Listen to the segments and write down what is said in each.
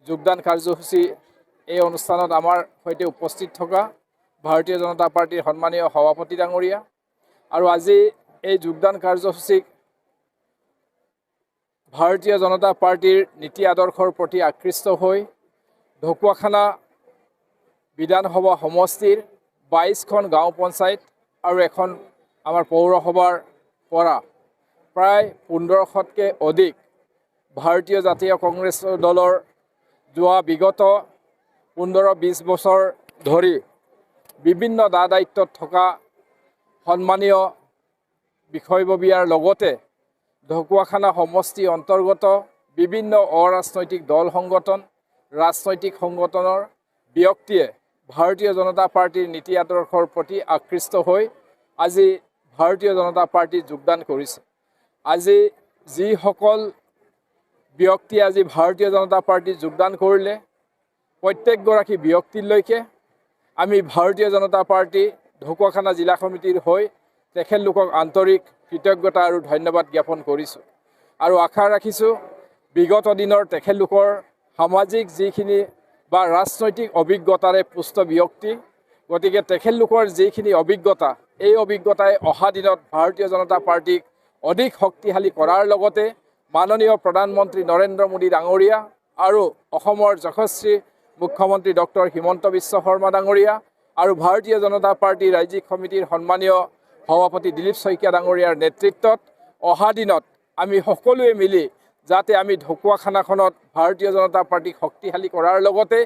যোগদান কাৰ্যসূচী এই অনুষ্ঠানত আমাৰ সৈতে উপস্থিত থকা ভাৰতীয় জনতা পাৰ্টিৰ সন্মানীয় সভাপতি ডাঙৰীয়া আৰু আজি এই যোগদান কাৰ্যসূচীক ভাৰতীয় জনতা পাৰ্টিৰ নীতি আদৰ্শৰ প্ৰতি আকৃষ্ট হৈ ঢকুৱাখানা বিধানসভা সমষ্টিৰ 22খন গাঁও পঞ্চায়ত আৰু এখন আমাৰ পৌৰসভাৰ পৰা প্ৰায় 1500তকৈ অধিক ভাৰতীয় জাতীয় কংগ্ৰেছ দলৰ যোৱা বিগত 15-20 বছৰ ধৰি বিভিন্ন দায়িত্বত থকা সন্মানীয় বিষয়ববীয়াৰ লগতে ঢকুৱাখানা সমষ্টি অন্তৰ্গত বিভিন্ন অৰাজনৈতিক দল সংগঠন ৰাজনৈতিক সংগঠনৰ ব্যক্তিয়ে ভাৰতীয় জনতা পাৰ্টিৰ নীতি আদৰ্শৰ প্ৰতি আকৃষ্ট হৈ আজি ভাৰতীয় জনতা পাৰ্টিত যোগদান কৰিছে। আজি যিসকল ব্যক্তিয়ে আজি ভাৰতীয় জনতা পাৰ্টিত যোগদান কৰিলে প্ৰত্যেকগৰাকী ব্যক্তিলৈকে আমি ভাৰতীয় জনতা পাৰ্টি ঢকুৱাখানা জিলা সমিতিৰ হৈ তেখেতলোকক আন্তৰিক কৃতজ্ঞতা আৰু ধন্যবাদ জ্ঞাপন কৰিছোঁ আৰু আশা ৰাখিছোঁ বিগত দিনৰ তেখেতলোকৰ সামাজিক যিখিনি বা ৰাজনৈতিক অভিজ্ঞতাৰে পুষ্ট ব্যক্তি, গতিকে তেখেতলোকৰ যিখিনি অভিজ্ঞতা এই অভিজ্ঞতাই অহা দিনত ভাৰতীয় জনতা পাৰ্টিক অধিক শক্তিশালী কৰাৰ লগতে মাননীয় প্ৰধানমন্ত্ৰী নৰেন্দ্ৰ মোদী ডাঙৰীয়া আৰু অসমৰ যশস্বী মুখ্যমন্ত্ৰী ডক্টৰ হিমন্ত বিশ্ব শৰ্মা ডাঙৰীয়া আৰু ভাৰতীয় জনতা পাৰ্টিৰ ৰাজ্যিক সমিতিৰ সন্মানীয় সভাপতি দিলীপ শইকীয়া ডাঙৰীয়াৰ নেতৃত্বত অহা দিনত আমি সকলোৱে মিলি যাতে আমি ঢকুৱাখানাখনত ভাৰতীয় জনতা পাৰ্টিক শক্তিশালী কৰাৰ লগতে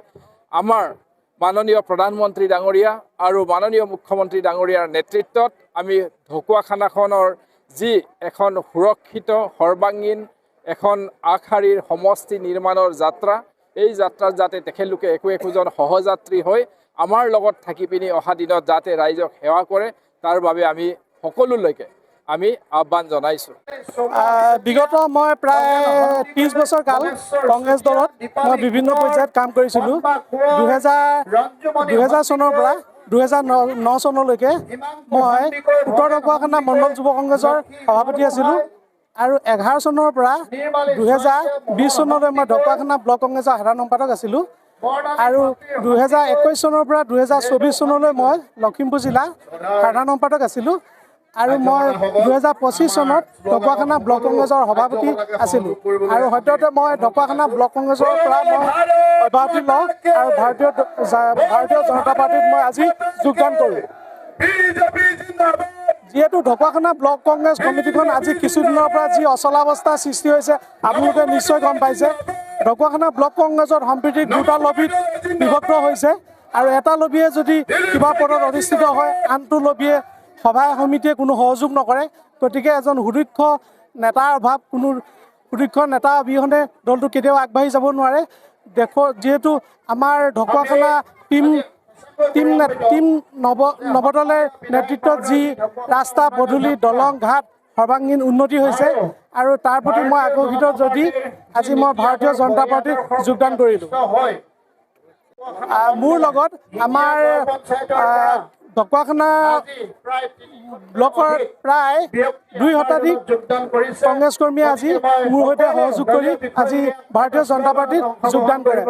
আমাৰ মাননীয় প্ৰধানমন্ত্ৰী ডাঙৰীয়া আৰু মাননীয় মুখ্যমন্ত্ৰী ডাঙৰীয়াৰ নেতৃত্বত আমি ঢকুৱাখানাখনৰ যি এখন সুৰক্ষিত সৰ্বাংগীন এখন আগশাৰীৰ সমষ্টি নিৰ্মাণৰ যাত্ৰা, এই যাত্ৰাত যাতে তেখেতলোকে একোজন সহযাত্ৰী হৈ আমাৰ লগত থাকি পিনি অহা দিনত যাতে ৰাইজক সেৱা কৰে তাৰ বাবে আমি সকলোলৈকে আমি আহ্বান জনাইছোঁ। বিগত মই প্ৰায় 30 বছৰ কাল কংগ্ৰেছ দলত মই বিভিন্ন পৰ্যায়ত কাম কৰিছিলোঁ। 2000 চনৰ পৰা 2009 চনলৈকে মই উত্তৰ ঢকুৱাখানা মণ্ডল যুৱ কংগ্ৰেছৰ সভাপতি আছিলোঁ আৰু 11 চনৰ পৰা 2020 চনলৈ মই ঢকুৱাখানা ব্লক কংগ্ৰেছৰ সাধাৰণ সম্পাদক আছিলোঁ আৰু 2021 চনৰ পৰা 2024 চনলৈ মই লখিমপুৰ জিলা সাধাৰণ সম্পাদক আছিলোঁ আৰু মই 2025 চনত ঢকুৱাখানা ব্লক কংগ্ৰেছৰ সভাপতি আছিলোঁ আৰু সদ্যহতে মই ঢকুৱাখানা ব্লক কংগ্ৰেছৰ পৰা মই সভাপতি লওঁ আৰু ভাৰতীয় জনতা পাৰ্টিত মই আজি যোগদান কৰোঁ। যিহেতু ঢকুৱাখানা ব্লক কংগ্ৰেছ কমিটিখন আজি কিছুদিনৰ পৰা যি অচলাৱস্থাৰ সৃষ্টি হৈছে আপোনালোকে নিশ্চয় গম পাইছে। ঢকুৱাখানা ব্লক কংগ্ৰেছৰ সম্প্ৰীতিত দুটা লবিত বিভক্ত হৈছে আৰু এটা লবিয়ে যদি কিবা পদত অধিষ্ঠিত হয় আনটো লবিয়ে সভা সমিতিয়ে কোনো সহযোগ নকৰে। গতিকে এজন সুদক্ষ নেতাৰ অভাৱ, কোনো সুদক্ষ নেতা অবিহনে দলটো কেতিয়াও আগবাঢ়ি যাব নোৱাৰে। যিহেতু আমাৰ ঢকুৱাখানা টিম নৱদলেৰ নেতৃত্বত যি ৰাস্তা পদূলি দলং ঘাট সৰ্বাংগীন উন্নতি হৈছে আৰু তাৰ প্ৰতি মই আকৰ্ষিত যদি আজি মই ভাৰতীয় জনতা পাৰ্টিত যোগদান কৰিলোঁ। মোৰ লগত আমাৰ ঢকুৱাখানা ব্লকৰ প্ৰায় 2 শতাধিক কংগ্ৰেছ কৰ্মীয়ে আজি মোৰ সৈতে সহযোগ কৰি আজি ভাৰতীয় জনতা পাৰ্টিত যোগদান কৰে।